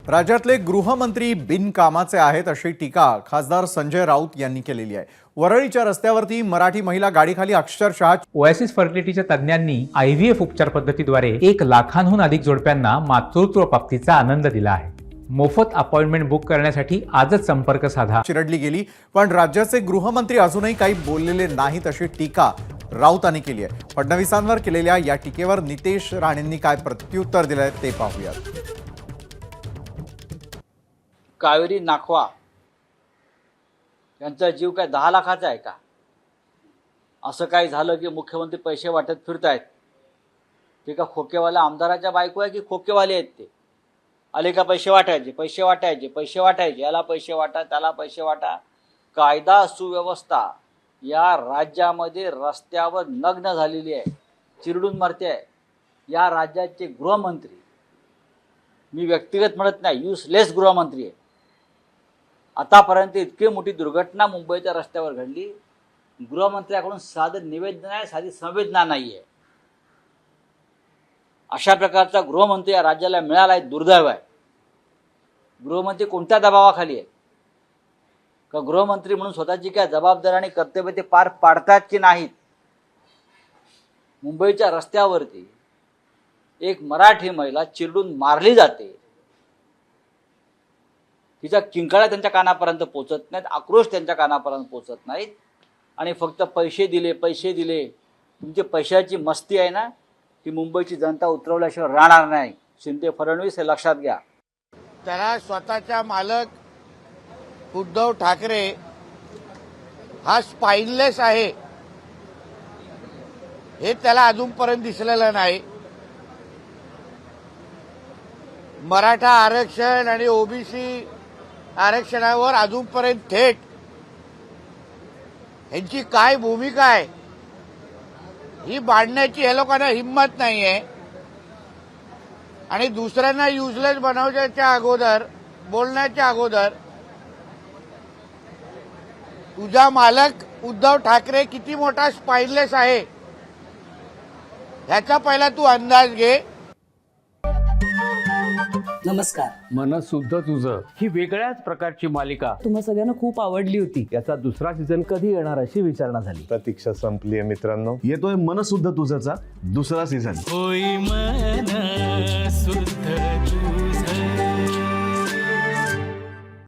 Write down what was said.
राज्यातले गृहमंत्री बिनकामाचे आहेत अशी टीका खासदार संजय राऊत यांनी केलेली आहे। वरळीच्या रस्त्यावरती मराठी महिला गाडीखाली अक्षरशः ओएसिस फर्टिलिटीच्या तज्ञांनी आयव्हीएफ उपचार पद्धतीद्वारे 1 लाखांहून अधिक जोडप्यांना मातृत्व प्राप्तीचा आनंद दिला आहे। मोफत अपॉइंटमेंट बुक करण्यासाठी आजच संपर्क साधा। चिरडली गेली, पण राज्याचे गृहमंत्री अजूनही काही बोललेले नाहीत अशी टीका राऊतांनी केली आहे। फडणवीसांवर केलेल्या या टीकेवर नितेश राणेंनी काय प्रत्युत्तर दिलंय ते पाहूयात। कावेरी नाखवा यांचा जीव काय 10 लाखाचा आहे का? असं काय झालं की मुख्यमंत्री पैसे वाटत फिरतायत? ते का खोकेवाल्या आमदाराच्या बायको आहे की खोकेवाले आहेत? ते आले का पैसे वाटायचे, पैसे वाटायचे, पैसे वाटायचे, याला पैसे वाटा, त्याला पैसे वाटा। कायदा सुव्यवस्था या राज्यामध्ये रस्त्यावर नग्न झालेली आहे, चिरडून मरते आहे। या राज्याचे गृहमंत्री, मी व्यक्तिगत म्हणत नाही, युजलेस गृहमंत्री आहे। आतापर्यंत इतकी मोठी दुर्घटना मुंबईच्या रस्त्यावर घडली, गृहमंत्र्याकडून साधं निवेदन आहे, साधी संवेदना नाही आहे। अशा प्रकारचा गृहमंत्री या राज्याला मिळाला आहे, दुर्दैव आहे। गृहमंत्री कोणत्या दबावाखाली आहे? का गृहमंत्री म्हणून स्वतःची काय जबाबदारी आणि कर्तव्य ते पार पाडतात की नाहीत? मुंबईच्या रस्त्यावरती एक मराठी महिला चिरडून मारली जाते, तिच्या किंकाळ्या त्यांच्या कानापर्यंत पोचत नाहीत, आक्रोश त्यांच्या कानापर्यंत पोचत नाहीत, आणि फक्त पैसे दिले, पैसे दिले। तुमची पैशाची मस्ती आहे ना, ती मुंबईची जनता उतरवल्याशिवाय राहणार नाही। शिंदे फडणवीस हे लक्षात घ्या। त्याला स्वतःचा मालक उद्धव ठाकरे हा स्पाइनलेस आहे हे त्याला अजूनपर्यंत दिसलेलं नाही। मराठा आरक्षण आणि ओबीसी आरक्षणावर अजूनपर्यंत थेट यांची काय भूमिका आहे ही मांडण्याची या लोकांना हिंमत नाहीये। आणि दुसऱ्यांना युजलेस बनवण्याच्या अगोदर, बोलण्याच्या अगोदर, तुझा मालक उद्धव ठाकरे किती मोठा स्पाइनलेस आहे ह्याचा पहिला तू अंदाज घे। नमस्कार। मनसुद्धा तुझं ही वेगळ्याच प्रकारची मालिका तुम्हा सगळ्यांना खूप आवडली होती। याचा दुसरा सीझन कधी येणार अशी विचारणा झाली। प्रतीक्षा संपली आहे मित्रांनो, येतोय मनसुद्धा तुझाचा दुसरा सीझन। होई मन सुद्धा